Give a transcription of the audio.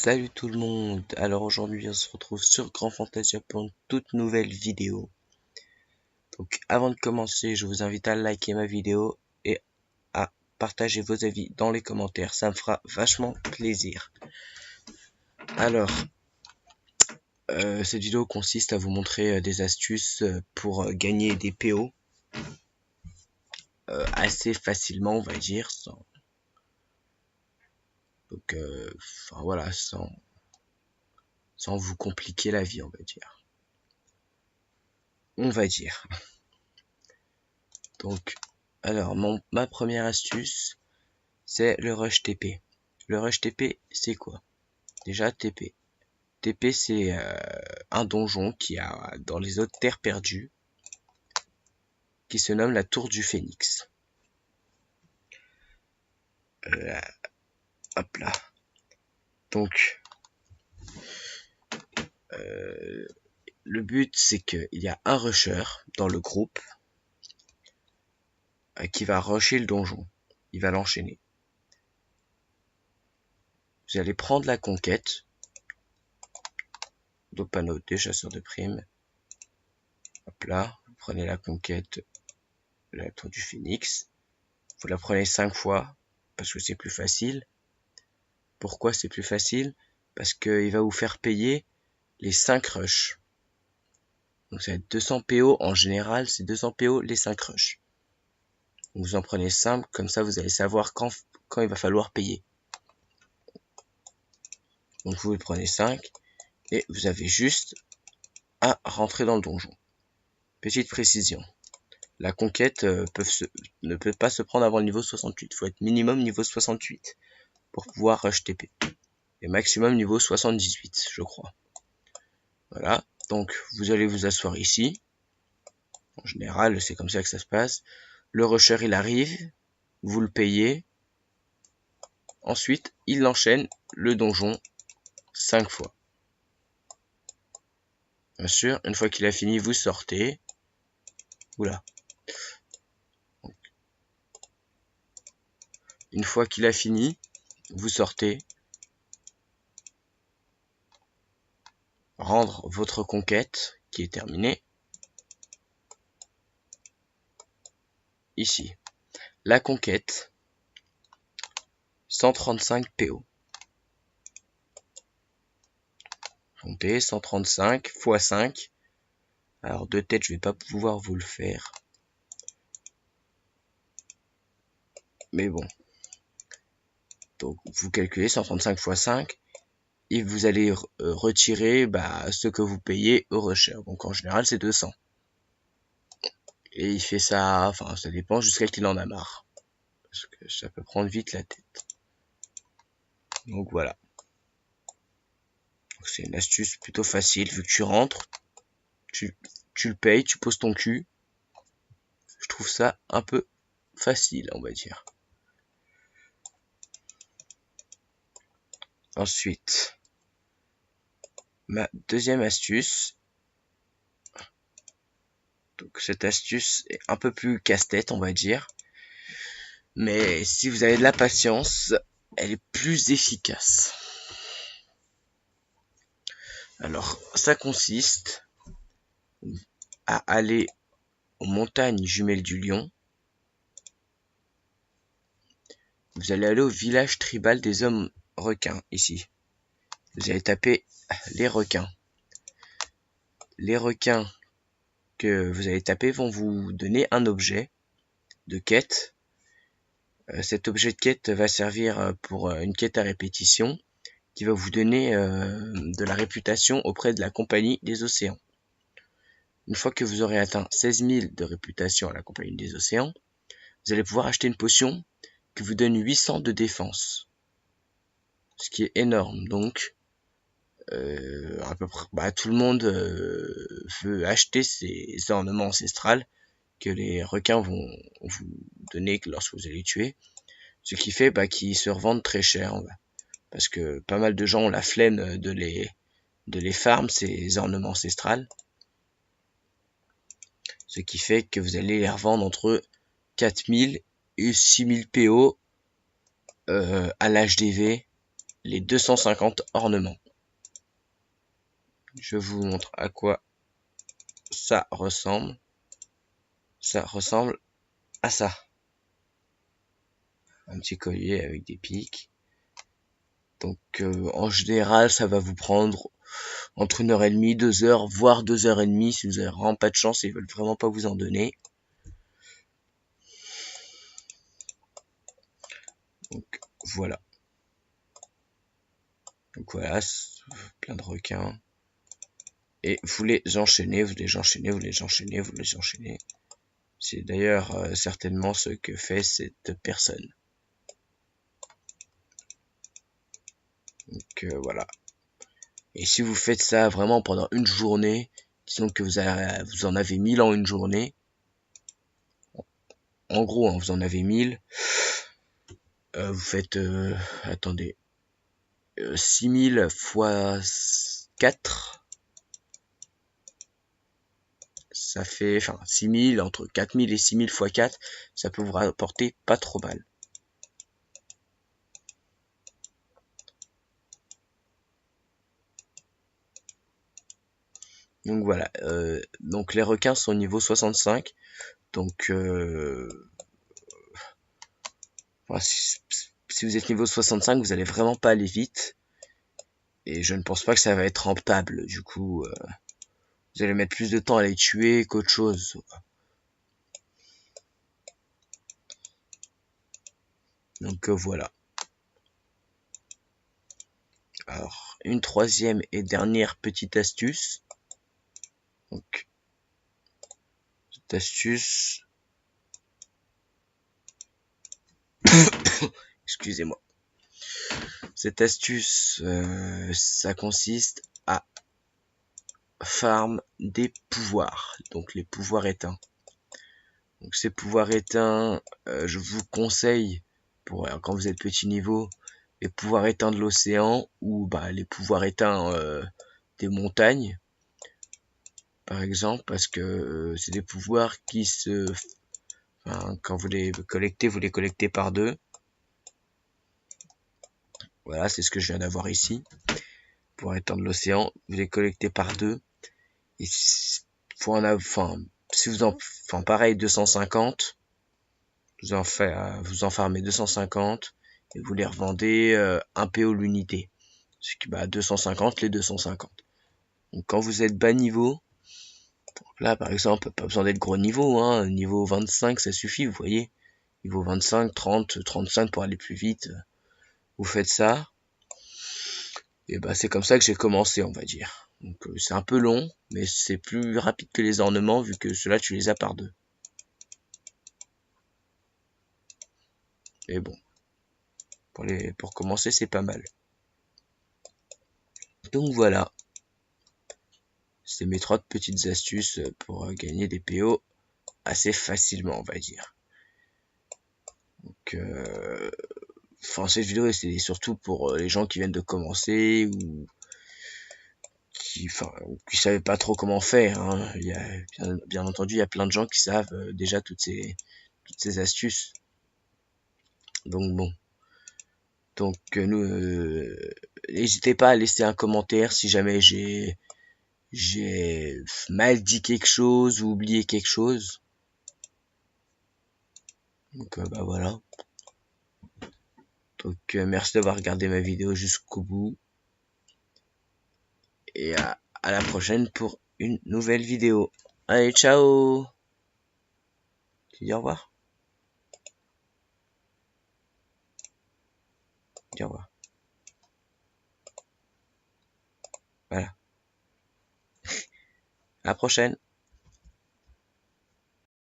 Salut tout le monde. Alors aujourd'hui on se retrouve sur Grand Fantasia pour une toute nouvelle vidéo. Donc avant de commencer, je vous invite à liker ma vidéo et à partager vos avis dans les commentaires, ça me fera vachement plaisir. Alors cette vidéo consiste à vous montrer des astuces pour gagner des PO assez facilement, on va dire, donc enfin voilà, sans vous compliquer la vie, on va dire. Donc, alors, ma première astuce, c'est le rush TP. Le rush TP, c'est quoi? Déjà, TP. TP, c'est un donjon qui a dans les autres terres perdues, qui se nomme la Tour du Phénix. Euh, Hop là. Donc, le but, c'est qu'il y a un rusher dans le groupe qui va rusher le donjon. Il va l'enchaîner. Vous allez prendre la conquête. Panneau des chasseurs de primes. Hop là, vous prenez la conquête de la Tour du Phénix. Vous la prenez 5 fois parce que c'est plus facile. Pourquoi c'est plus facile? Parce qu'il va vous faire payer les 5 rushs. Donc ça va être 200 PO en général, c'est 200 PO les 5 rushs. Donc vous en prenez 5, comme ça vous allez savoir quand il va falloir payer. Donc vous les prenez 5 et vous avez juste à rentrer dans le donjon. Petite précision. La conquête ne peut pas se prendre avant le niveau 68. Il faut être minimum niveau 68 pour pouvoir rush TP. Et maximum niveau 78, je crois. Voilà. Donc, vous allez vous asseoir ici. En général, c'est comme ça que ça se passe. Le rusher, il arrive. Vous le payez. Ensuite, il enchaîne le donjon 5 fois. Bien sûr, une fois qu'il a fini, vous sortez. Oula. Une fois qu'il a fini, vous sortez. Rendre votre conquête qui est terminée. Ici. La conquête. 135 PO. Comptez 135 x 5. Alors de tête, je vais pas pouvoir vous le faire. Mais bon. Donc vous calculez 135 x 5 et vous allez retirer ce que vous payez au rusher. Donc en général c'est 200. Et il fait ça, enfin ça dépend jusqu'à qu'il en a marre. Parce que ça peut prendre vite la tête. Donc voilà. C'est une astuce plutôt facile vu que tu rentres, tu le payes, tu poses ton cul. Je trouve ça un peu facile, on va dire. Ensuite, ma deuxième astuce. Donc cette astuce est un peu plus casse-tête, on va dire. Mais si vous avez de la patience, elle est plus efficace. Alors, ça consiste à aller aux montagnes jumelles du Lion. Vous allez aller au village tribal des hommes requins, ici. Vous allez taper les requins. Les requins que vous allez taper vont vous donner un objet de quête. Cet objet de quête va servir pour une quête à répétition qui va vous donner de la réputation auprès de la Compagnie des Océans. Une fois que vous aurez atteint 16 000 de réputation à la Compagnie des Océans, vous allez pouvoir acheter une potion qui vous donne 800 de défense. Ce qui est énorme. Donc, à peu près, tout le monde veut acheter ces ornements ancestrales que les requins vont vous donner lorsque vous allez les tuer. Ce qui fait qu'ils se revendent très cher. Parce que pas mal de gens ont la flemme de les farm, ces ornements ancestrales. Ce qui fait que vous allez les revendre entre 4000 et 6000 PO à l'HDV les 250 ornements. Je vous montre à quoi ça ressemble. Ça ressemble à ça. Un petit collier avec des pics. Donc en général, ça va vous prendre entre 1h30, 2h, voire 2h30 si vous avez vraiment pas de chance et ils veulent vraiment pas vous en donner. Donc voilà. Donc voilà, plein de requins. Et vous les enchaînez, vous les enchaînez, vous les enchaînez, vous les enchaînez. C'est d'ailleurs certainement ce que fait cette personne. Donc voilà. Et si vous faites ça vraiment pendant une journée, disons que vous en avez 1000 en une journée. En gros, hein, vous en avez 1000. Vous faites, attendez, 6000 fois 4. Ça fait, enfin, 6000, entre 4000 et 6000 fois 4, ça peut vous rapporter pas trop mal. Donc voilà, donc les requins sont au niveau 65, donc voilà, si vous êtes niveau 65, vous allez vraiment pas aller vite, et je ne pense pas que ça va être rentable, du coup, vous allez mettre plus de temps à les tuer qu'autre chose. Donc voilà. Alors, une troisième et dernière petite astuce. Donc, cette astuce, excusez-moi. Cette astuce, ça consiste à farm des pouvoirs, donc les pouvoirs éteints. Donc ces pouvoirs éteints, je vous conseille pour quand vous êtes petit niveau, les pouvoirs éteints de l'océan ou bah, les pouvoirs éteints des montagnes, par exemple, parce que c'est des pouvoirs qui enfin, quand vous les collectez par deux. Voilà, c'est ce que je viens d'avoir ici. Pouvoirs éteints de l'océan, vous les collectez par deux. Et faut en enfin, si vous en, enfin pareil 250, vous en farmez 250 et vous les revendez 1 PO l'unité. Ce qui bat 250 les 250. Donc quand vous êtes bas niveau, là par exemple, pas besoin d'être gros niveau, hein, niveau 25 ça suffit, vous voyez. Niveau 25, 30, 35 pour aller plus vite. Vous faites ça. Et bah c'est comme ça que j'ai commencé, on va dire. Donc c'est un peu long, mais c'est plus rapide que les ornements vu que ceux-là tu les as par deux. Mais bon, pour commencer c'est pas mal. Donc voilà, c'est mes 3 petites astuces pour gagner des PO assez facilement, on va dire. Donc enfin cette vidéo c'est surtout pour les gens qui viennent de commencer ou qui savaient pas trop comment faire, hein. Il y a bien entendu il y a plein de gens qui savent déjà toutes ces astuces. Donc bon. Donc nous n'hésitez pas à laisser un commentaire si jamais j'ai mal dit quelque chose ou oublié quelque chose. Donc bah voilà. Donc merci d'avoir regardé ma vidéo jusqu'au bout. Et à la prochaine pour une nouvelle vidéo. Allez, ciao. Tu dis au revoir. Dis au revoir. Voilà. À la prochaine.